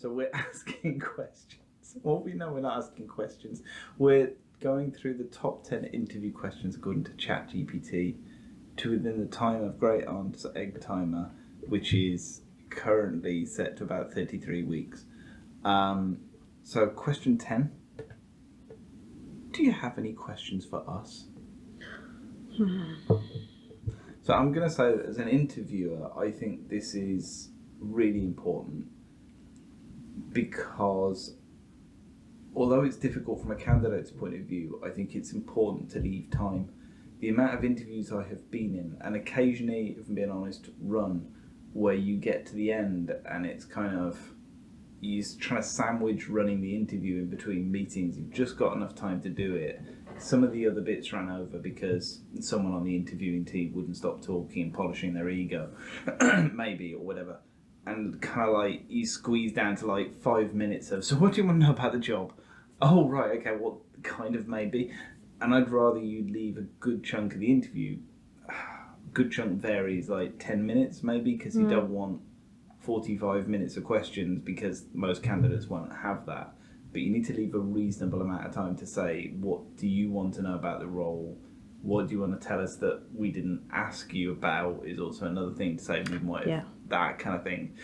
So we're asking questions. Well, we know we're not asking questions. We're going through the top 10 interview questions according to ChatGPT to within the time of Great Aunt's egg timer, which is currently set to about 33 weeks. So question 10. Do you have any questions for us? So I'm going to say that as an interviewer, I think this is really important because although it's difficult from a candidate's point of view, I think it's important to leave time. The amount of interviews I have been in, and occasionally, if I'm being honest, run, where you get to the end and it's kind of, you're trying to sandwich running the interview in between meetings. You've just got enough time to do it. Some of the other bits ran over because someone on the interviewing team wouldn't stop talking and polishing their ego, maybe, or whatever. And kind of like, you squeeze down to like 5 minutes of, so what do you want to know about the job? Oh, right, okay, well, kind of maybe. And I'd rather you leave a good chunk of the interview. Good chunk varies like 10 minutes maybe, because you don't want 45 minutes of questions because most candidates won't have that. But you need to leave a reasonable amount of time to say, what do you want to know about the role? What do you want to tell us that we didn't ask you about is also another thing to say. We might have that kind of thing.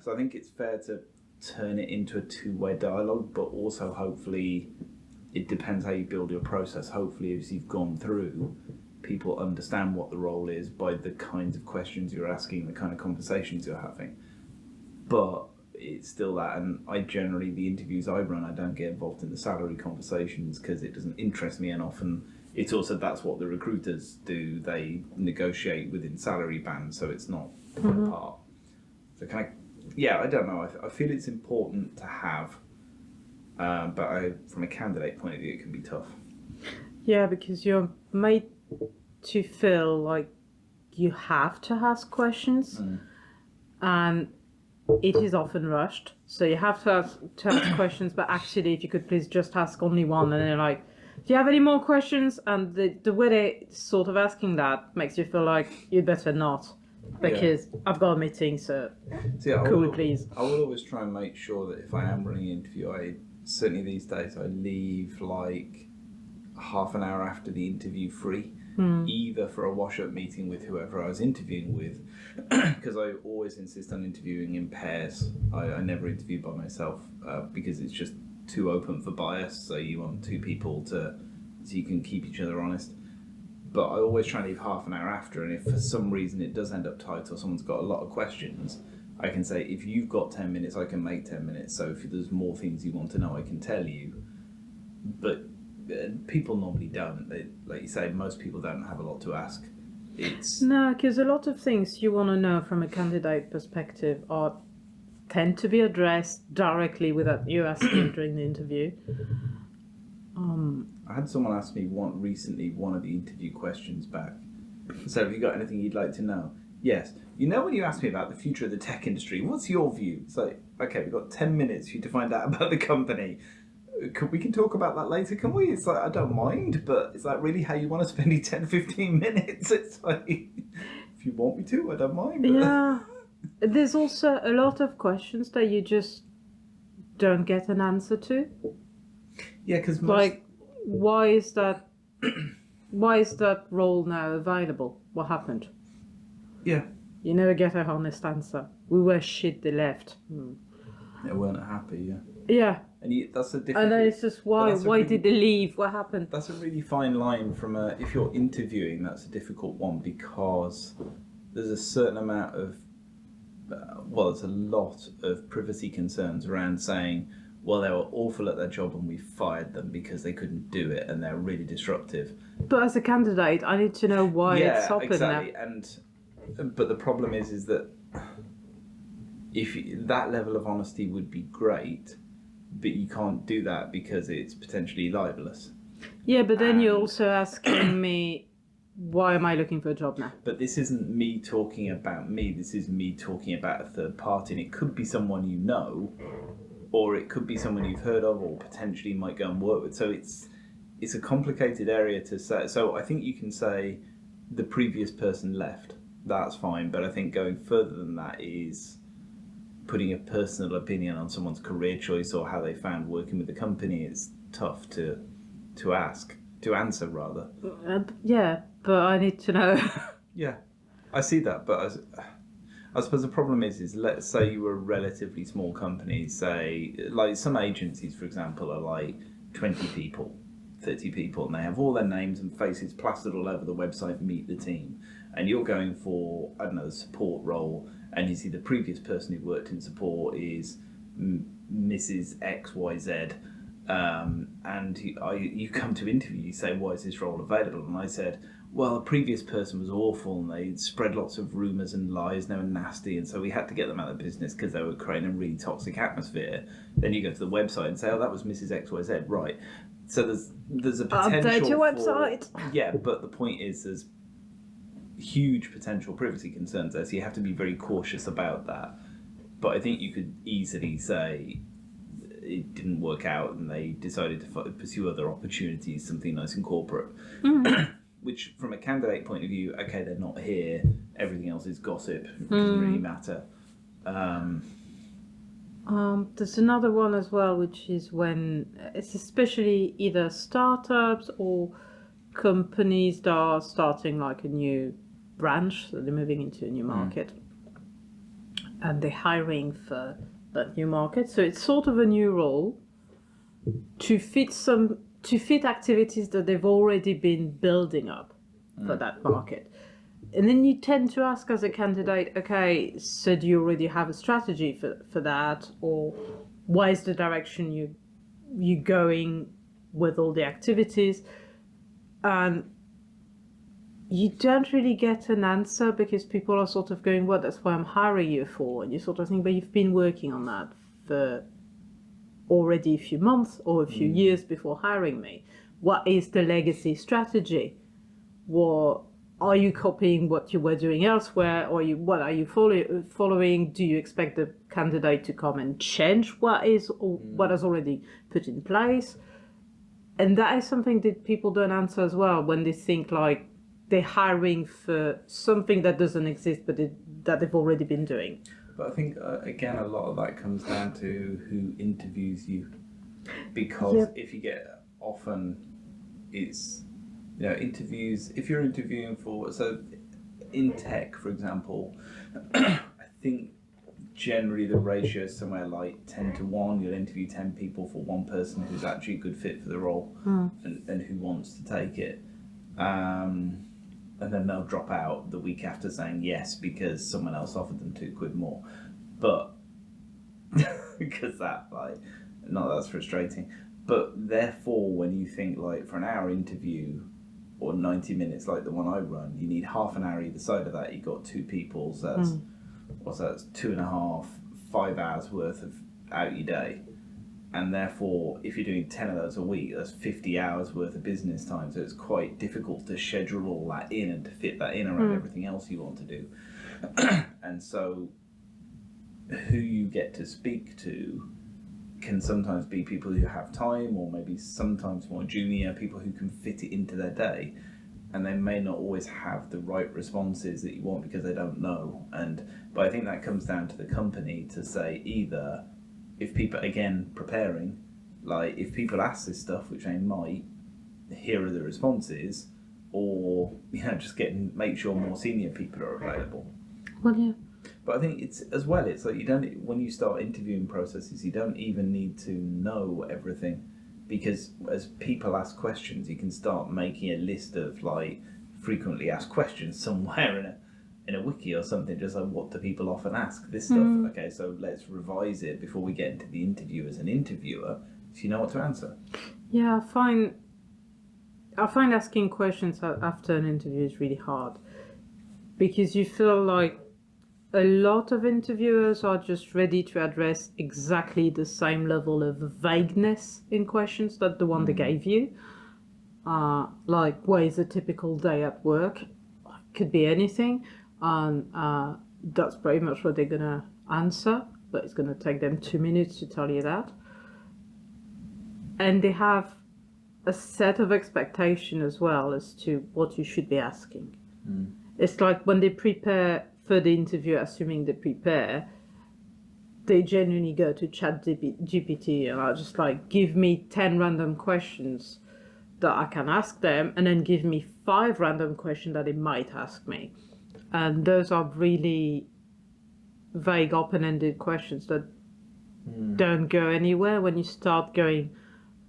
So I think it's fair to turn it into a two-way dialogue, but also hopefully it depends how you build your process. Hopefully as you've gone through, people understand what the role is by the kinds of questions you're asking, the kind of conversations you're having. But it's still that, and I generally, the interviews I run, I don't get involved in the salary conversations because it doesn't interest me enough, and it's also that's what the recruiters do. They negotiate within salary bands, so it's not my part. So I don't know. I feel it's important to have, but from a candidate point of view, it can be tough. Yeah, because you're made to feel like you have to ask questions, and it is often rushed. So you have to ask questions, but actually, if you could please just ask only one, and they're like, do you have any more questions? And the way they're sort of asking that makes you feel like you'd better not, because I've got a meeting, so please. I will always try and make sure that if I am running an interview, certainly these days, I leave like half an hour after the interview free, either for a wash-up meeting with whoever I was interviewing with, because I always insist on interviewing in pairs. I never interview by myself because it's just too open for bias, so you want two people so you can keep each other honest. But I always try and leave half an hour after, and if for some reason it does end up tight or someone's got a lot of questions, I can say, if you've got 10 minutes, I can make 10 minutes. So if there's more things you want to know, I can tell you. But people normally don't. Like you say, most people don't have a lot to ask. No, because a lot of things you want to know from a candidate perspective tend to be addressed directly without you asking during the interview. I had someone ask me recently one of the interview questions back. So, have you got anything you'd like to know? Yes. You know, when you asked me about the future of the tech industry, what's your view? It's like, okay, we've got 10 minutes for you to find out about the company. We can talk about that later, can we? It's like, I don't mind, but it's like really how you want to spend your 10, 15 minutes. It's like, if you want me to, I don't mind. But... Yeah. There's also a lot of questions that you just don't get an answer to. Yeah, because like, why is that role now available? What happened? Yeah. You never get a honest answer. We were shit, they left. They weren't happy, yeah. Yeah. And that's a different... And then it's just, why did they leave? What happened? That's a really fine line from if you're interviewing, that's a difficult one because there's a certain amount of, there's a lot of privacy concerns around saying, well, they were awful at their job and we fired them because they couldn't do it and they're really disruptive. But as a candidate, I need to know why it's happened. Exactly. But the problem is that that level of honesty would be great, but you can't do that because it's potentially libelous. Yeah, but then you're also asking me, why am I looking for a job now? But this isn't me talking about me. This is me talking about a third party, and it could be someone you know, or it could be someone you've heard of, or potentially might go and work with. So it's a complicated area to say. So I think you can say the previous person left. That's fine, but I think going further than that is putting a personal opinion on someone's career choice or how they found working with the company is tough to answer rather. Yeah, but I need to know. Yeah, I see that, but I suppose the problem is let's say you were a relatively small company, say like some agencies, for example, are like 20 people, 30 people, and they have all their names and faces plastered all over the website, meet the team, and you're going for, I don't know, the support role, and you see the previous person who worked in support is Mrs. XYZ, and you come to interview, you say, why is this role available? And I said, well, the previous person was awful and they spread lots of rumours and lies and they were nasty, and so we had to get them out of business because they were creating a really toxic atmosphere. Then you go to the website and say, oh, that was Mrs. XYZ, right? So there's a potential Update your for, website. Yeah, but the point is there's huge potential privacy concerns there, so you have to be very cautious about that. But I think you could easily say it didn't work out and they decided to pursue other opportunities, something nice and corporate. Which, from a candidate point of view, okay, they're not here. Everything else is gossip. It doesn't really matter. There's another one as well, which is when it's especially either startups or companies that are starting like a new branch, so they're moving into a new market, and they're hiring for that new market. So it's sort of a new role to fit activities that they've already been building up for that market. And then you tend to ask as a candidate, okay, so do you already have a strategy for that? Or what is the direction you going with all the activities? And you don't really get an answer because people are sort of going, well, that's what I'm hiring you for. And you sort of think, but you've been working on that for already a few months or a few years before hiring me. What is the legacy strategy? What are you copying what you were doing elsewhere, or what are you following? Do you expect the candidate to come and change what is or what is already put in place? And that is something that people don't answer as well when they think like they're hiring for something that doesn't exist, but that they've already been doing. But I think, again, a lot of that comes down to who interviews you. Because if you get often, it's, interviews, if you're interviewing for, so in tech, for example, I think generally the ratio is somewhere like 10 to 1. You'll interview 10 people for one person who's actually a good fit for the role and who wants to take it. And then they'll drop out the week after saying yes because someone else offered them £2 more. But because that's frustrating. But therefore, when you think like for an hour interview or 90 minutes like the one I run, you need half an hour either side of that. You've got two people, so that's that's 2.5, 5 hours worth of out your day. And therefore, if you're doing 10 of those a week, that's 50 hours worth of business time. So it's quite difficult to schedule all that in and to fit that in around everything else you want to do. And so who you get to speak to can sometimes be people who have time, or maybe sometimes more junior, people who can fit it into their day. And they may not always have the right responses that you want because they don't know. But I think that comes down to the company to say either, if people, again, preparing, like if people ask this stuff, which they might, here are the responses, or just make sure more senior people are available. Well, yeah. But I think it's like you don't, when you start interviewing processes, you don't even need to know everything, because as people ask questions, you can start making a list of like frequently asked questions somewhere in a wiki or something, just like what do people often ask this stuff. Okay, so let's revise it before we get into the interview as an interviewer, so you know what to answer. Yeah, I find asking questions after an interview is really hard, because you feel like a lot of interviewers are just ready to address exactly the same level of vagueness in questions that the one they gave you. Like, what is a typical day at work? Could be anything. And that's pretty much what they're going to answer, but it's going to take them 2 minutes to tell you that. And they have a set of expectation as well as to what you should be asking. It's like when they prepare for the interview, assuming they prepare, they genuinely go to ChatGPT and are just like, give me 10 random questions that I can ask them, and then give me 5 random questions that they might ask me. And those are really vague, open-ended questions that don't go anywhere. When you start going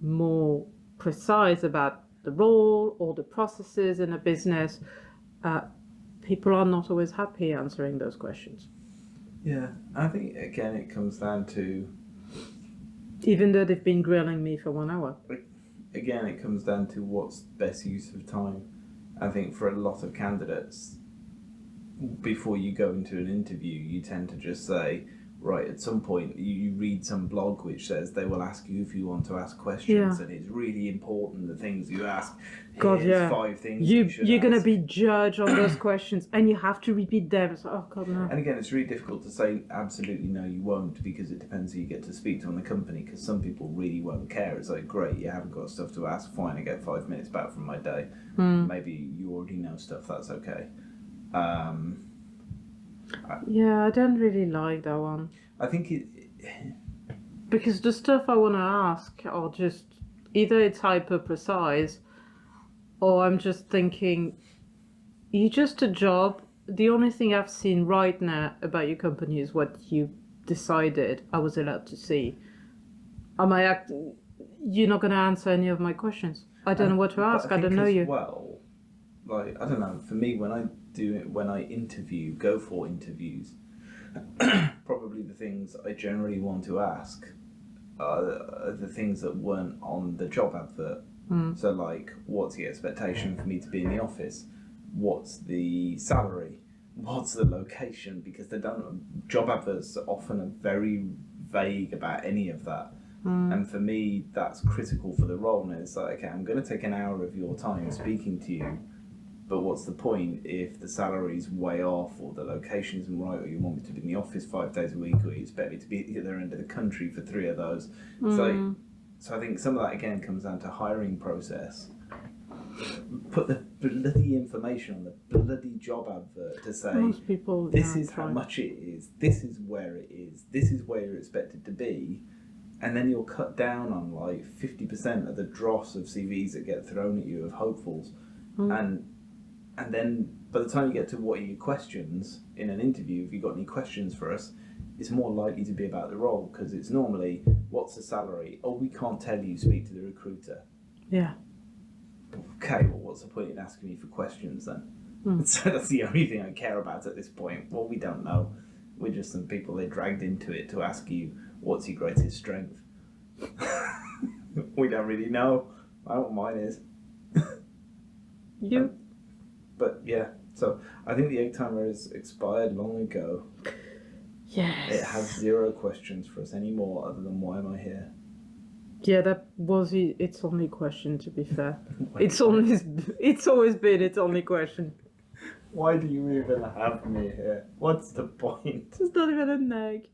more precise about the role or the processes in a business, people are not always happy answering those questions. Yeah, I think again it comes down to, even though they've been grilling me for 1 hour. Again, it comes down to what's best use of time. I think for a lot of candidates, before you go into an interview, you tend to just say, right, at some point you read some blog which says they will ask you if you want to ask questions, and it's really important the things you ask. God, Here's 5 things you're going to be judged on those questions, and you have to repeat them. So, oh God, no. And again, it's really difficult to say absolutely no, you won't, because it depends who you get to speak to in the company, because some people really won't care. It's like, great, you haven't got stuff to ask, fine, I get 5 minutes back from my day. Maybe you already know stuff, that's okay. Yeah, I don't really like that one. I think because the stuff I want to ask are just either it's hyper precise, or I'm just thinking, you're just a job. The only thing I've seen right now about your company is what you decided I was allowed to see. You're not going to answer any of my questions. I don't know what to ask. I don't know you. Well, like, I don't know. For me, when I go for interviews, probably the things I generally want to ask are the things that weren't on the job advert. So, like, what's the expectation for me to be in the office? What's the salary? What's the location? Because job adverts often are very vague about any of that. And for me, that's critical for the role. And it's like, okay, I'm going to take an hour of your time speaking to you, but what's the point if the salary's way off, or the location isn't right, or you want me to be in the office 5 days a week, or you expect me to be at the other end of the country for 3 of those? So I think some of that again comes down to hiring process. Put the bloody information on the bloody job advert to say, most people, this is how much it is, this is where it is, this is where you're expected to be, and then you'll cut down on like 50% of the dross of CVs that get thrown at you of hopefuls. And then by the time you get to what are your questions in an interview, if you've got any questions for us, it's more likely to be about the role, because it's normally, what's the salary? Oh, we can't tell you, speak to the recruiter. Yeah. Okay, well, what's the point in asking me for questions then? So that's the only thing I care about at this point. Well, we don't know. We're just some people they dragged into it to ask you, what's your greatest strength? We don't really know. I know what mine is. You. But yeah, so I think the egg timer is expired long ago. Yes. It has 0 questions for us anymore, other than why am I here? Yeah, that was its only question, to be fair. It's always been its only question. Why do you even have me here? What's the point? It's not even an egg.